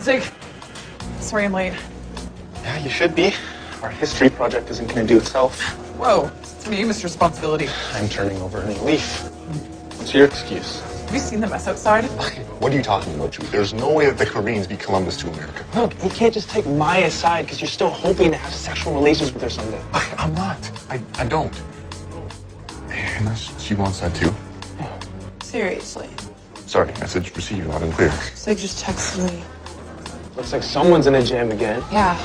Zig, sorry I'm late. Yeah, you should be. Our history project isn't going to do itself. Whoa, it's me, Mr. Responsibility. I'm turning over a new leaf. What's your excuse? Have you seen the mess outside? What are you talking about, Julie? There's no way that the Koreans beat Columbus to America. Look, you can't just take Maya aside because you're still hoping to have sexual relations with her someday. I'm not. I don't. Unless she wants that too. Seriously. Sorry, message received loud and clear. Zig just texted me. Looks like someone's in a jam again. Yeah,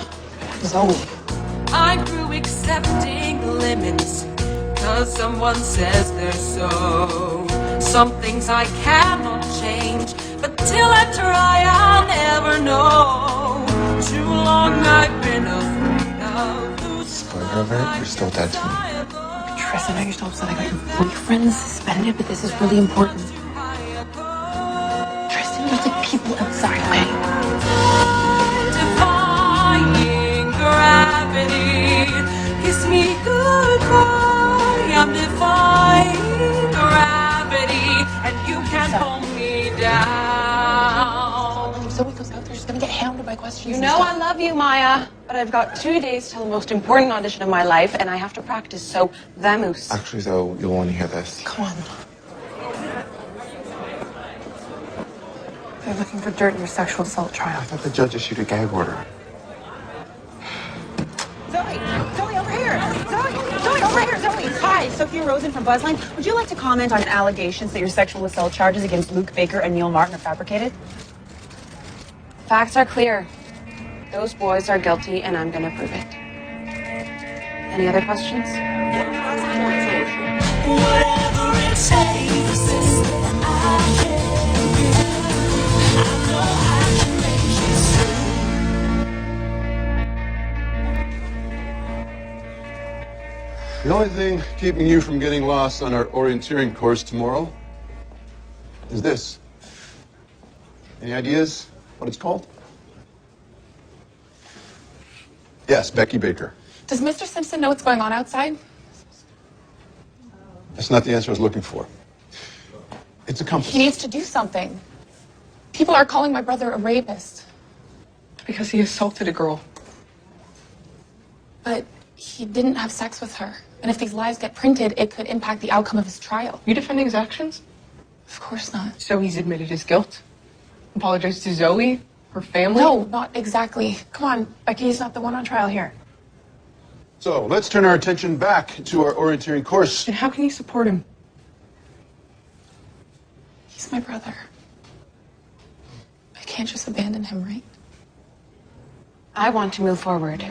Zoe. I grew accepting limits, cause someone says they're so. Some things I cannot change, but till I try, I'll never know. Too long I've been afraid of losing. Spoiler alert, you're still dead to me. Tristan, I know you're still upset I got your boyfriend suspended, but this is really important. Tristan, there's like people outside, okay? Defying gravity, kiss me goodbye. I'm defying gravity, and you can't hold me down. If Zoe goes out there, she's gonna get hounded by questions. You know I love you, Maya, but I've got 2 days till the most important audition of my life, and I have to practice, so vamoose. Actually, though, you'll want to hear this. Come on. They're looking for dirt in your sexual assault trial. I thought the judge issued a gag order. Zoe, over here. Zoe, over here. Zoe. Hi, Sophia Rosen from Buzzline. Would you like to comment on allegations that your sexual assault charges against Luke Baker and Neil Martin are fabricated? Facts are clear. Those boys are guilty, and I'm gonna prove it. Any other questions? Whatever it takes, I can give. I know I can make you see. The only thing keeping you from getting lost on our orienteering course tomorrow is this. Any ideas what it's called? Yes, Becky Baker. Does Mr. Simpson know what's going on outside? That's not the answer I was looking for. It's a compass. He needs to do something. People are calling my brother a rapist. Because he assaulted a girl. But he didn't have sex with her. And if these lies get printed, it could impact the outcome of his trial. You defending his actions? Of course not. So he's admitted his guilt? Apologized to Zoe? Her family? No, not exactly. Come on, Becky's not the one on trial here. So let's turn our attention back to our orienteering course. And how can you support him? He's my brother. I can't just abandon him, right? I want to move forward.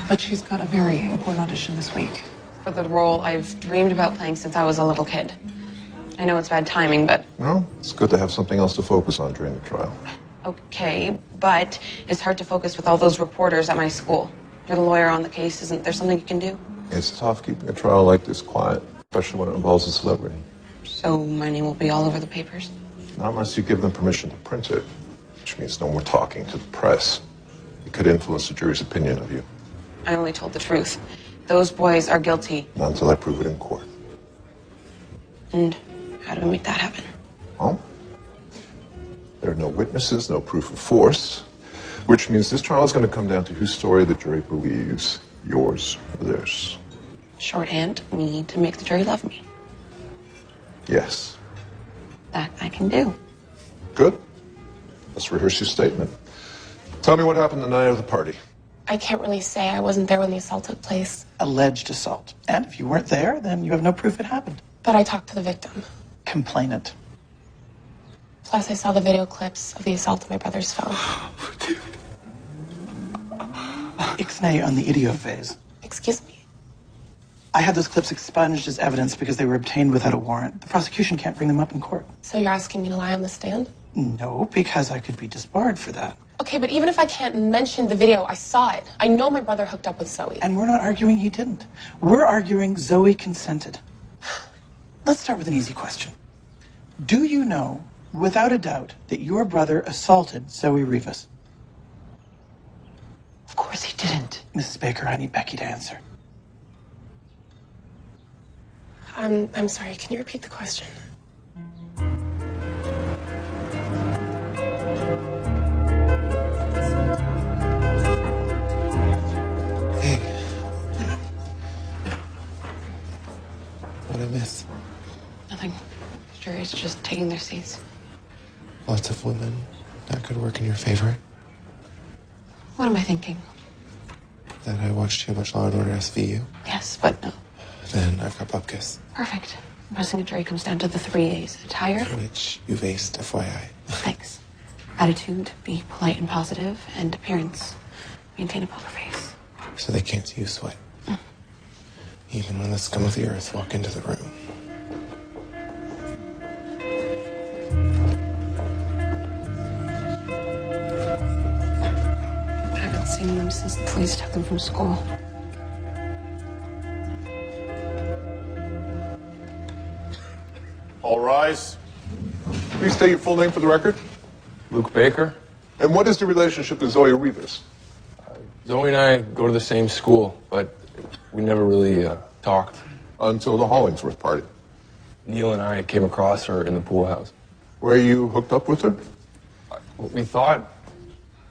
But she's got a very important audition this week. For the role I've dreamed about playing since I was a little kid. I know it's bad timing, but Well, it's good to have something else to focus on during the trial. okay. But it's hard to focus with all those reporters at my school. You're the lawyer on the case. Isn't there something you can do? It's tough keeping a trial like this quiet, especially when it involves a celebrity. So my name will be all over the papers? Not unless you give them permission to print it, which means no more talking to the press. It could influence the jury's opinion of you. I only told the truth. Those boys are guilty. Not until I prove it in court. And how do we make that happen? Well, there are no witnesses, no proof of force, which means this trial is going to come down to whose story the jury believes, yours or theirs. Shorthand, we need to make the jury love me. Yes. That I can do. Good. Let's rehearse your statement. Tell me what happened the night of the party. I can't really say. I wasn't there when the assault took place. Alleged assault. And if you weren't there, then you have no proof it happened. But I talked to the victim. Complainant. Plus, I saw the video clips of the assault on my brother's phone. Ixnay on the idiot phase. Excuse me? I had those clips expunged as evidence because they were obtained without a warrant. The prosecution can't bring them up in court. So you're asking me to lie on the stand? No, because I could be disbarred for that. Okay, but even if I can't mention the video, I saw it. I know my brother hooked up with Zoe. And we're not arguing he didn't. We're arguing Zoe consented. Let's start with an easy question. Do you know, without a doubt, that your brother assaulted Zoe Rivas? Of course he didn't. Mrs. Baker, I need Becky to answer. I'm sorry, can you repeat the question? What'd I miss? Nothing. Jury's just taking their seats. Lots of women. That could work in your favor. What am I thinking? That I watched too much Law & Order SVU. Yes, but no. Then I've got Bupkis. Perfect. Pressing a jury comes down to the 3 A's. Attire. Which you've aced, FYI. Thanks. Attitude, be polite and positive, and appearance. Maintain a poker face. So they can't see you sweat. Even when the scum of the earth walk into the room. I haven't seen them since the police took them from school. All rise. Please state your full name for the record. Luke Baker. And what is the relationship to Zoe Rivas? Zoe and I go to the same school, but we never really talked. Until the Hollingsworth party, Neil and I came across her in the pool house. where you hooked up with her? We thought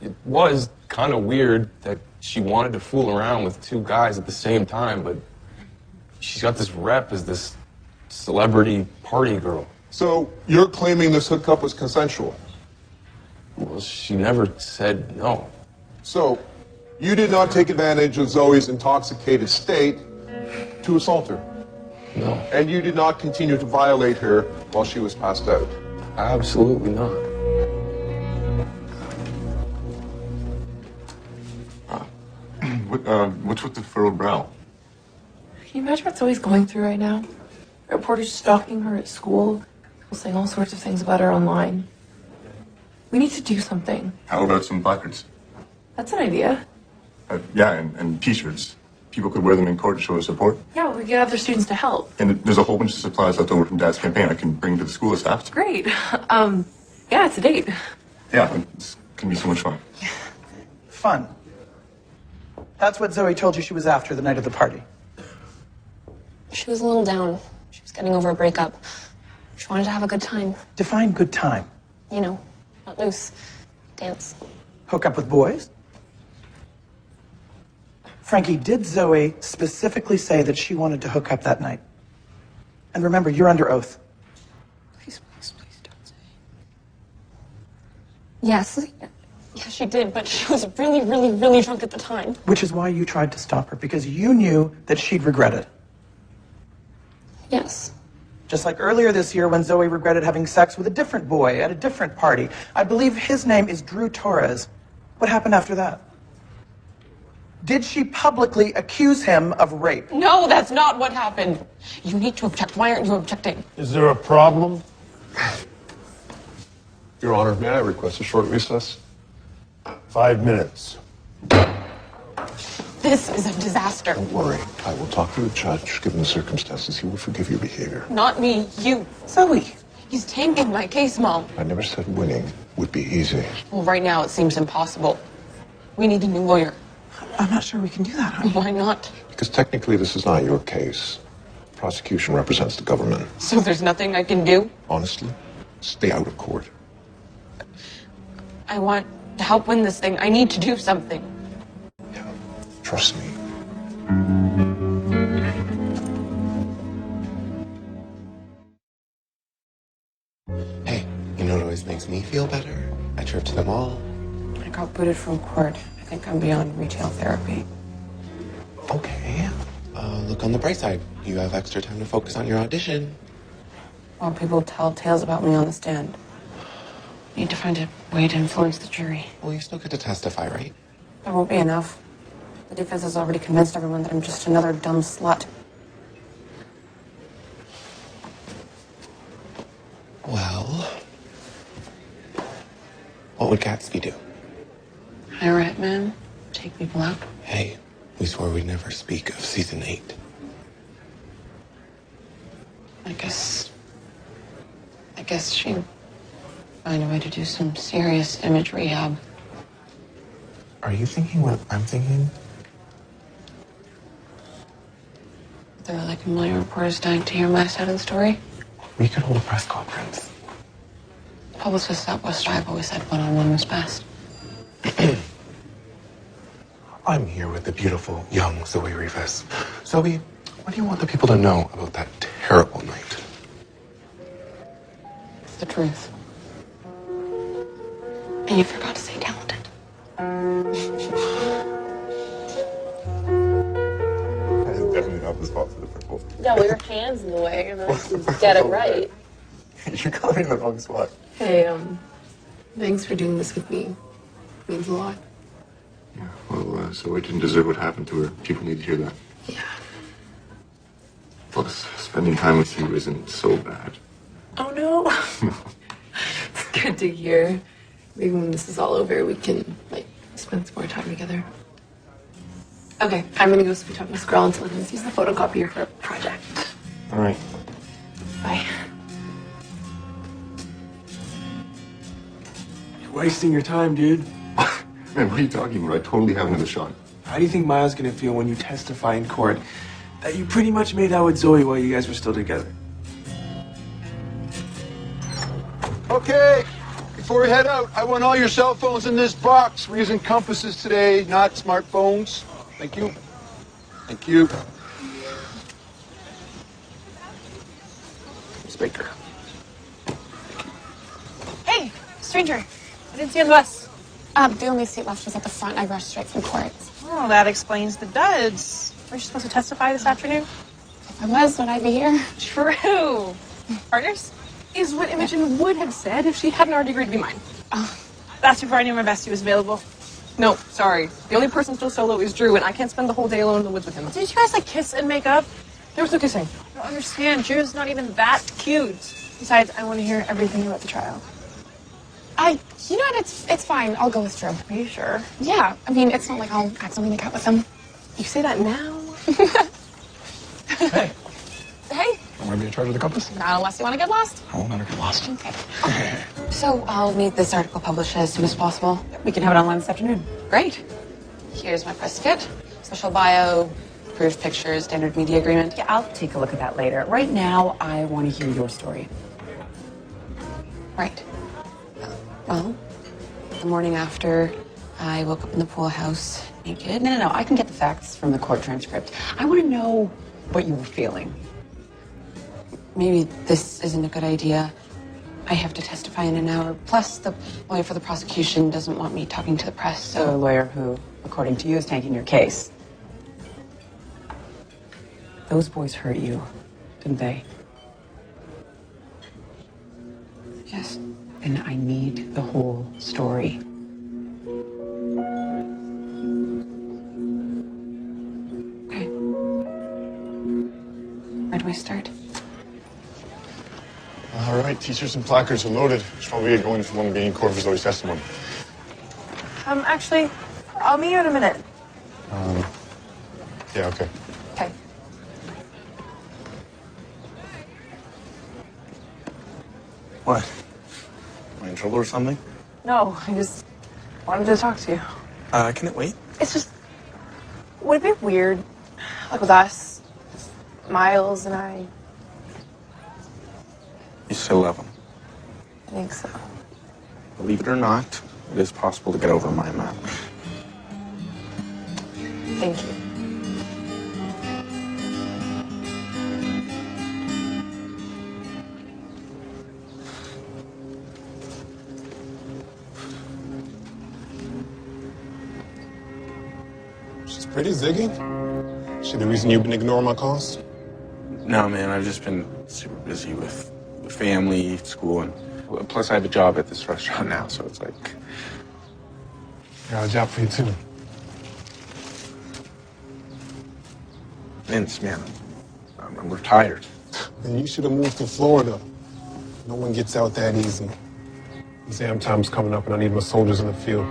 it was kind of weird that she wanted to fool around with 2 guys at the same time, but she's got this rep as this celebrity party girl. So you're claiming this hookup was consensual? Well, she never said no. So you did not take advantage of Zoe's intoxicated state to assault her? No. And you did not continue to violate her while she was passed out? Absolutely not. What's with the furrowed brow? Can you imagine what Zoe's going through right now? Reporters stalking her at school, people saying all sorts of things about her online. We need to do something. How about some placards? That's an idea. Yeah, and T-shirts. People could wear them in court to show their support. Yeah, we get other students to help. And there's a whole bunch of supplies left over from Dad's campaign I can bring to the school this afternoon. Great. Yeah, it's a date. Yeah, it's gonna be so much fun. Fun. That's what Zoe told you she was after the night of the party. She was a little down. She was getting over a breakup. She wanted to have a good time. Define good time. You know, not loose. Dance. Hook up with boys? Frankie, did Zoe specifically say that she wanted to hook up that night? And remember, you're under oath. Please don't say. Yes. Yeah, she did, but she was really, really, really drunk at the time. Which is why you tried to stop her, because you knew that she'd regret it. Yes. Just like earlier this year when Zoe regretted having sex with a different boy at a different party. I believe his name is Drew Torres. What happened after that? Did she publicly accuse him of rape? No, that's not what happened. You need to object. Why aren't you objecting? Is there a problem? Your Honor, may I request a short recess? 5 minutes. This is a disaster. Don't worry. I will talk to the judge. Given the circumstances, he will forgive your behavior. Not me, you. Zoe. He's tanking my case, Mom. I never said winning would be easy. Well, right now it seems impossible. We need a new lawyer. I'm not sure we can do that, honey. Why not? Because technically this is not your case. The prosecution represents the government. So there's nothing I can do? Honestly, stay out of court. I want to help win this thing. I need to do something. Trust me. Hey, you know what always makes me feel better? A trip to the mall. I got booted from court. I think I'm beyond retail therapy. Okay. Look on the bright side. You have extra time to focus on your audition. While people tell tales about me on the stand. Need to find a way to influence the jury. Well, you still get to testify, right? There won't be enough. The defense has already convinced everyone that I'm just another dumb slut. Well, what would Gatsby do? Hire a hitman, take people out. Hey, we swore we'd never speak of season 8. I guess she'd find a way to do some serious image rehab. Are you thinking what I'm thinking? There are like a million reporters dying to hear my side of the story. We could hold a press conference. Publicists at West Drive always said one-on-one was best. I'm here with the beautiful young Zoe Rivas. Zoe, what do you want the people to know about that terrible night. It's the truth. And you forgot to say talented. That is definitely not the spot for the purple. Yeah, well, your hand's in the way, and then get it right. You caught me in the wrong spot. Hey, thanks for doing this with me. It means a lot. Yeah, well, Zoe didn't deserve what happened to her. People need to hear that. Yeah. Plus, spending time with you isn't so bad. Oh, no. It's good to hear. Maybe when this is all over, we can, spend some more time together. Okay, I'm gonna go speak to Miss Girl until Lindsay use the photocopier for a project. All right. Bye. You're wasting your time, dude. Man, what are you talking about? I totally have another shot. How do you think Miles gonna feel when you testify in court that you pretty much made out with Zoe while you guys were still together? Okay, before we head out, I want all your cell phones in this box. We're using compasses today, not smartphones. Thank you. Thank you. Speaker. Hey, stranger. I didn't see you on the bus. The only seat left was at the front. I rushed straight from court. Oh, that explains the duds. Were you supposed to testify this afternoon? If I was, would I be here? True. Partners? Is what Imogen would have said if she hadn't already agreed to be mine. That's before I knew my bestie was available. No, sorry. The only person still solo is Drew, and I can't spend the whole day alone in the woods with him. Did you guys kiss and make up? There was no kissing. I don't understand. Drew's not even that cute. Besides, I want to hear everything about the trial. You know what? It's fine. I'll go with Drew. Are you sure? Yeah. I mean, it's not like I'll accidentally make out with him. You say that now? Hey, Hey, I'm gonna be in charge of the compass. not unless you want to get lost. I won't let her get lost. Okay. So I'll need this article published as soon as possible. We can have it online this afternoon. Great. Here's my press kit. Special bio, approved pictures, standard media agreement. Yeah, I'll take a look at that later. Right now, I want to hear your story. Right. Well, the morning after, I woke up in the pool house naked. No, I can get the facts from the court transcript. I want to know what you were feeling. Maybe this isn't a good idea. I have to testify in an hour. Plus, the lawyer for the prosecution doesn't want me talking to the press, So a so... lawyer who, according to you, is tanking your case. Those boys hurt you, didn't they? Yes. And I need the whole story. Okay. Where do I start? All right, t-shirts and placards are loaded. Should probably get going if you want to be in court for Zoe's testimony. Actually, I'll meet you in a minute. Yeah, okay. Okay. What? Am I in trouble or something? No, I just wanted to talk to you. Can it wait? It's just, would it be weird, like with us, Miles and I? You still love him. I think so. Believe it or not, it is possible to get over my map. Thank you. She's pretty, Ziggy. She the reason you've been ignoring my calls? No, man, I've just been super busy with family, school, and plus I have a job at this restaurant now, so it's like... I got a job for you, too. Vince, man, I'm retired. Then you should have moved to Florida. No one gets out that easy. Exam time's coming up and I need my soldiers in the field.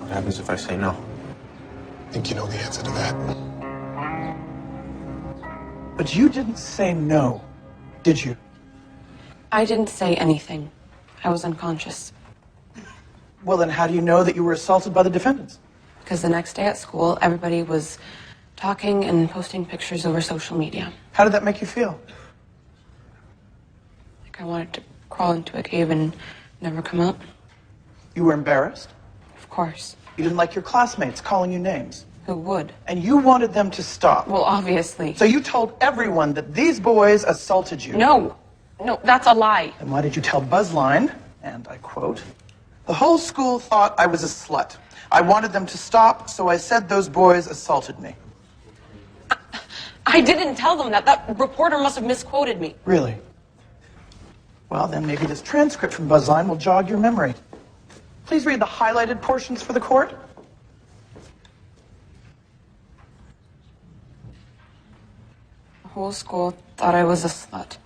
What happens if I say no? I think you know the answer to that. But you didn't say no, did you? I didn't say anything. I was unconscious. Well, then how do you know that you were assaulted by the defendants? Because the next day at school, everybody was talking and posting pictures over social media. How did that make you feel? Like I wanted to crawl into a cave and never come out. You were embarrassed? Of course. You didn't like your classmates calling you names? Who would? And you wanted them to stop. Well, obviously. So you told everyone that these boys assaulted you. No. No, that's a lie. And why did you tell Buzzline, and I quote, "The whole school thought I was a slut. I wanted them to stop, so I said those boys assaulted me." I didn't tell them that. That reporter must have misquoted me. Really? Well, then maybe this transcript from Buzzline will jog your memory. Please read the highlighted portions for the court. The whole school thought I was a slut.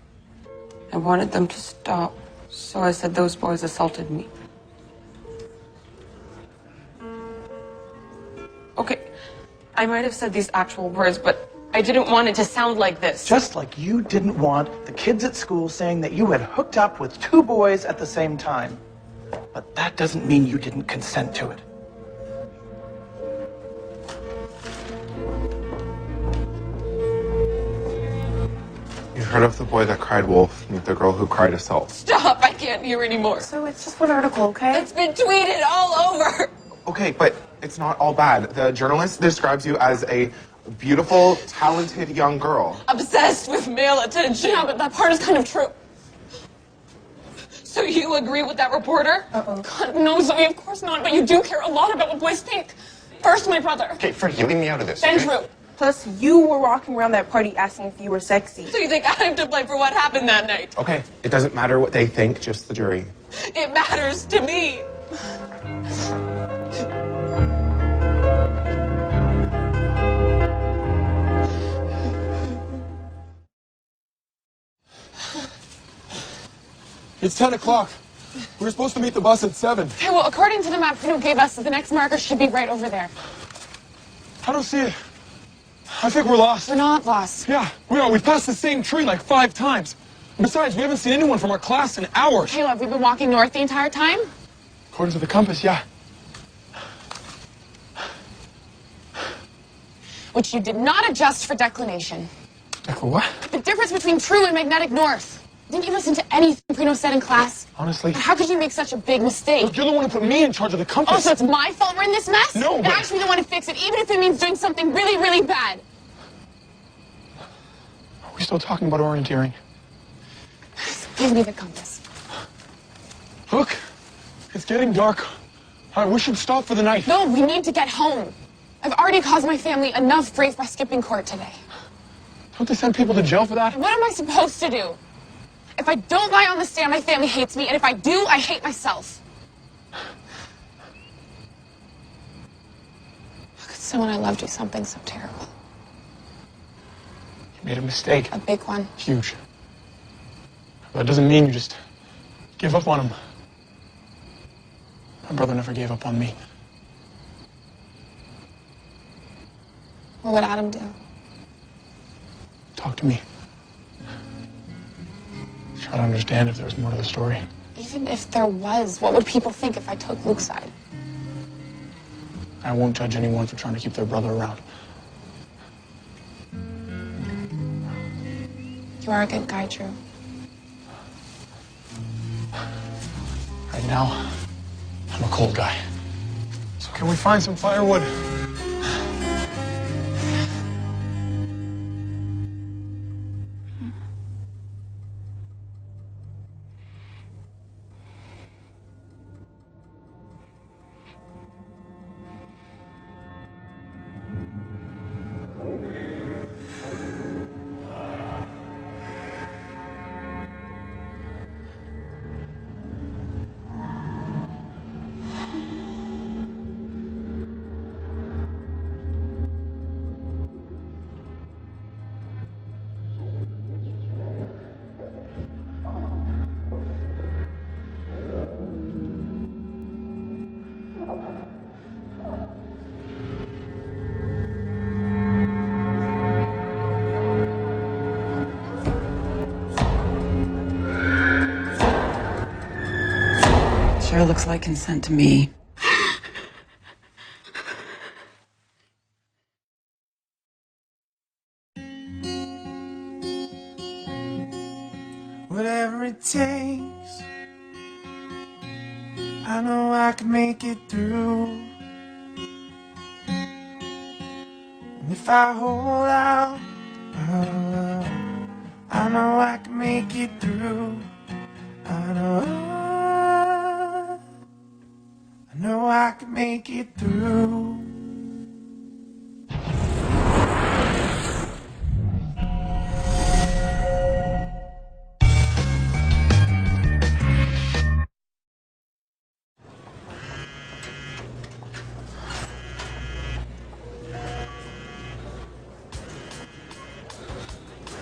I wanted them to stop, so I said those boys assaulted me. Okay, I might have said these actual words, but I didn't want it to sound like this. Just like you didn't want the kids at school saying that you had hooked up with two boys at the same time. But that doesn't mean you didn't consent to it. You heard of the boy that cried wolf, meet the girl who cried assault. Stop, I can't hear anymore. So it's just one article, okay? It's been tweeted all over. Okay, but it's not all bad. The journalist describes you as a beautiful, talented young girl. Obsessed with male attention. Yeah, but that part is kind of true. So you agree with that reporter? God, no, Zoe, of course not. But you do care a lot about what boys think. First, my brother. Okay, Freddie, leave me out of this. Then okay? Drew. Plus, you were walking around that party asking if you were sexy. So you think I'm to blame for what happened that night? Okay, it doesn't matter what they think, just the jury. It matters to me. It's 10 o'clock. We were supposed to meet the bus at 7. Okay, well, according to the map Pino gave us, the next marker should be right over there. I don't see it. I think we're lost. We're not lost. Yeah, we are. We've passed the same tree like 5 times. Besides, we haven't seen anyone from our class in hours. Caleb, we've been walking north the entire time? According to the compass, yeah. Which you did not adjust for declination. For what? The difference between true and magnetic north. Didn't you listen to anything Prino said in class? Honestly. How could you make such a big mistake? Look, you're the one who put me in charge of the compass. Oh, so it's my fault we're in this mess? No, And but... I should be the one to fix it, even if it means doing something really, really bad. Are we still talking about orienteering? Give me the compass. Look, it's getting dark. All right, we should stop for the night. No, we need to get home. I've already caused my family enough grief by skipping court today. Don't they send people to jail for that? What am I supposed to do? If I don't lie on the stand, my family hates me, and if I do, I hate myself. How could someone I love do something so terrible? You made a mistake. A big one. Huge. But that doesn't mean you just give up on him. My brother never gave up on me. What would Adam do? Talk to me. Try to understand if there's more to the story. Even if there was, what would people think if I took Luke's side? I won't judge anyone for trying to keep their brother around. You are a good guy, Drew. Right now, I'm a cold guy. So can we find some firewood? Sure looks like consent to me. Whatever it takes, I know I can make it through. And if I hold out, I know I can make it through. I know I can make it through.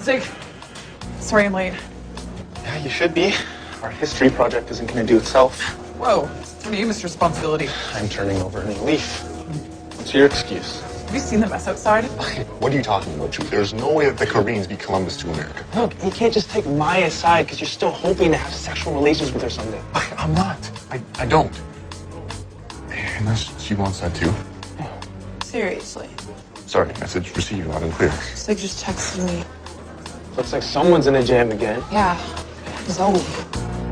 Zig, sorry I'm late. Yeah, you should be. Our history project isn't going to do itself. Whoa, it's Namus' responsibility. I'm turning over a new leaf. What's your excuse? Have you seen the mess outside? What are you talking about, Drew? There's no way that the Koreans beat Columbus to America. Look, you can't just take Maya aside because you're still hoping to have sexual relations with her someday. I'm not. I don't. Unless she wants that too. Seriously. Sorry, message received loud and clear. Sig just texted me. Looks like someone's in a jam again. Yeah. Zoe.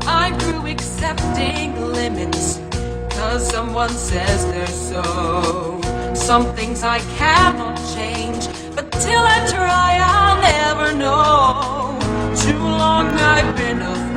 I grew accepting limits, cause someone says they're so. Some things I cannot change, but till I try I'll never know. Too long I've been a